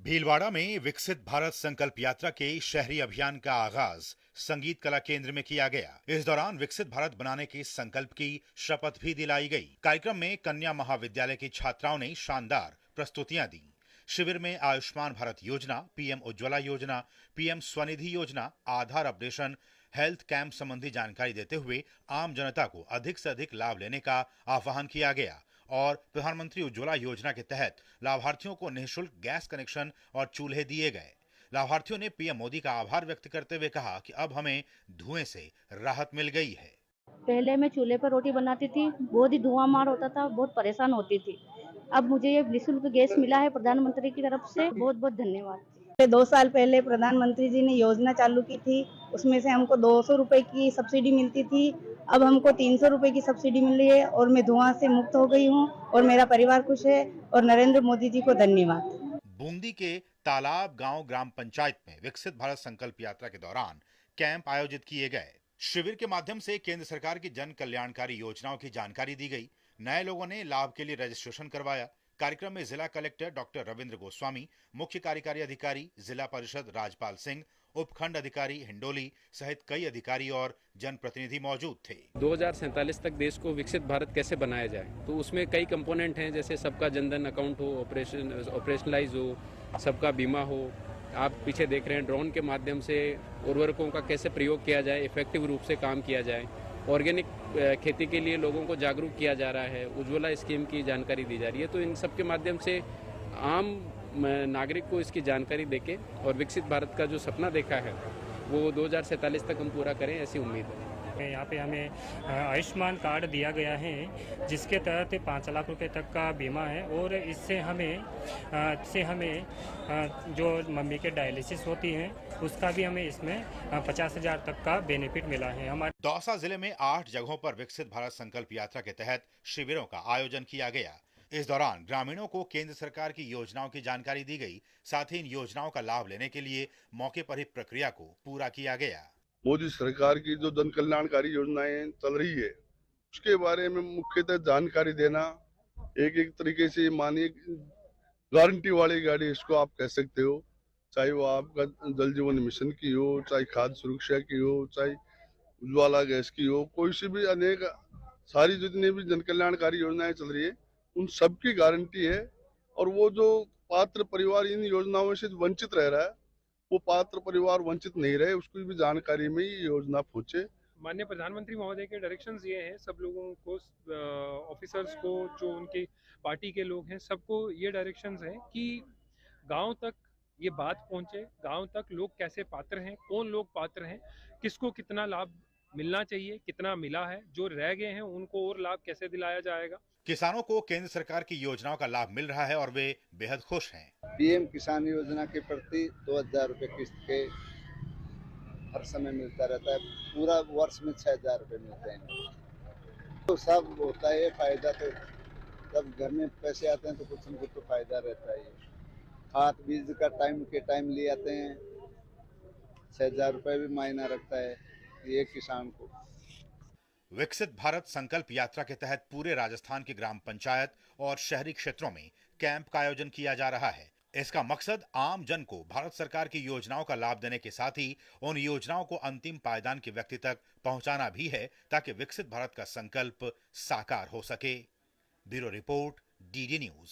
भीलवाड़ा में विकसित भारत संकल्प यात्रा के शहरी अभियान का आगाज संगीत कला केंद्र में किया गया। इस दौरान विकसित भारत बनाने के संकल्प की शपथ भी दिलाई गई। कार्यक्रम में कन्या महाविद्यालय की छात्राओं ने शानदार प्रस्तुतियां दी। शिविर में आयुष्मान भारत योजना, पीएम उज्ज्वला योजना, पीएम स्वनिधि योजना, आधार अपडेशन, हेल्थ कैंप संबंधी जानकारी देते हुए आम जनता को अधिक से अधिक लाभ लेने का आह्वान किया गया और प्रधानमंत्री उज्ज्वला योजना के तहत लाभार्थियों को निःशुल्क गैस कनेक्शन और चूल्हे दिए गए। लाभार्थियों ने पीएम मोदी का आभार व्यक्त करते हुए कहा कि अब हमें धुएं से राहत मिल गई है। पहले मैं चूल्हे पर रोटी बनाती थी, बहुत ही धुआं मार होता था, बहुत परेशान होती थी। अब मुझे ये निःशुल्क गैस मिला है प्रधानमंत्री की तरफ से, बहुत बहुत धन्यवाद। 2 साल पहले प्रधानमंत्री जी ने योजना चालू की थी, उसमें से हमको 200 रुपए की सब्सिडी मिलती थी। अब हमको 300 रुपए की सब्सिडी मिल रही है और मैं धुआं से मुक्त हो गई हूँ और मेरा परिवार खुश है और नरेंद्र मोदी जी को धन्यवाद। बूंदी के तालाब गांव ग्राम पंचायत में विकसित भारत संकल्प यात्रा के दौरान कैंप आयोजित किए गए। शिविर के माध्यम से केंद्र सरकार की जन कल्याणकारी योजनाओं की जानकारी दी गई। नए लोगों ने लाभ के लिए रजिस्ट्रेशन करवाया। कार्यक्रम में जिला कलेक्टर डॉक्टर रविंद्र गोस्वामी, मुख्य कार्यकारी अधिकारी जिला परिषद राजपाल सिंह, उपखंड अधिकारी हिंडोली सहित कई अधिकारी और जनप्रतिनिधि मौजूद थे। 2047 तक देश को विकसित भारत कैसे बनाया जाए, तो उसमें कई कंपोनेंट हैं, जैसे सबका जनधन अकाउंट हो, ऑपरेशनलाइज हो, सबका बीमा हो। आप पीछे देख रहे हैं ड्रोन के माध्यम से उर्वरकों का कैसे प्रयोग किया जाए, इफेक्टिव रूप से काम किया जाए। ऑर्गेनिक खेती के लिए लोगों को जागरूक किया जा रहा है, उज्ज्वला स्कीम की जानकारी दी जा रही है। तो इन सब के माध्यम से आम नागरिक को इसकी जानकारी देके और विकसित भारत का जो सपना देखा है वो 2047 तक हम पूरा करें, ऐसी उम्मीद है। यहाँ पे हमें आयुष्मान कार्ड दिया गया है, जिसके तहत 5 लाख रुपए तक का बीमा है और इससे हमें जो मम्मी के डायलिसिस होती है उसका भी हमें इसमें 50,000 तक का बेनिफिट मिला है। हमारे दौसा जिले में 8 जगहों पर विकसित भारत संकल्प यात्रा के तहत शिविरों का आयोजन किया गया। इस दौरान ग्रामीणों को केंद्र सरकार की योजनाओं की जानकारी दी गई। साथ ही इन योजनाओं का लाभ लेने के लिए मौके पर ही प्रक्रिया को पूरा किया गया। मोदी सरकार की जो जन कल्याणकारी योजनाएं चल रही है उसके बारे में मुख्यतः जानकारी देना, एक तरीके से मानिए गारंटी वाली गाड़ी इसको आप कह सकते हो, चाहे वो आपका जल जीवन मिशन की हो, चाहे खाद्य सुरक्षा की हो, चाहे उज्ज्वला गैस की हो, कोई सी भी अनेक सारी जितनी भी जन कल्याणकारी योजनाएं चल रही है उन सबकी गारंटी है। और वो जो पात्र परिवार इन योजनाओं से वंचित रह रहा है वो पात्र परिवार वंचित नहीं रहे, उसकी भी जानकारी में ये योजना पहुंचे। माननीय प्रधानमंत्री महोदय के डायरेक्शंस ये हैं सब लोगों को, ऑफिसर्स को, जो उनके पार्टी के लोग हैं, सबको ये डायरेक्शंस हैं कि गांव तक ये बात पहुंचे, गांव तक लोग कैसे पात्र हैं, कौन लोग पात्र हैं, किसको कितना लाभ मिलना चाहिए, कितना मिला है, जो रह गए हैं उनको और लाभ कैसे दिलाया जाएगा। किसानों को केंद्र सरकार की योजनाओं का लाभ मिल रहा है और वे बेहद खुश हैं। पीएम किसान योजना के प्रति 2,000 रुपए किस्त के हर समय मिलता रहता है, पूरा वर्ष में 6,000 रुपए मिलते हैं। तो सब होता है फायदा, तो जब घर में पैसे आते हैं तो कुछ न कुछ तो फायदा रहता है। खाद बीज का टाइम के टाइम ले आते हैं, 6,000 रुपए भी मायना रखता है ये किसान को। विकसित भारत संकल्प यात्रा के तहत पूरे राजस्थान के ग्राम पंचायत और शहरी क्षेत्रों में कैंप का आयोजन किया जा रहा है। इसका मकसद आम जन को भारत सरकार की योजनाओं का लाभ देने के साथ ही उन योजनाओं को अंतिम पायदान के व्यक्ति तक पहुंचाना भी है, ताकि विकसित भारत का संकल्प साकार हो सके। Bureau report, DD news.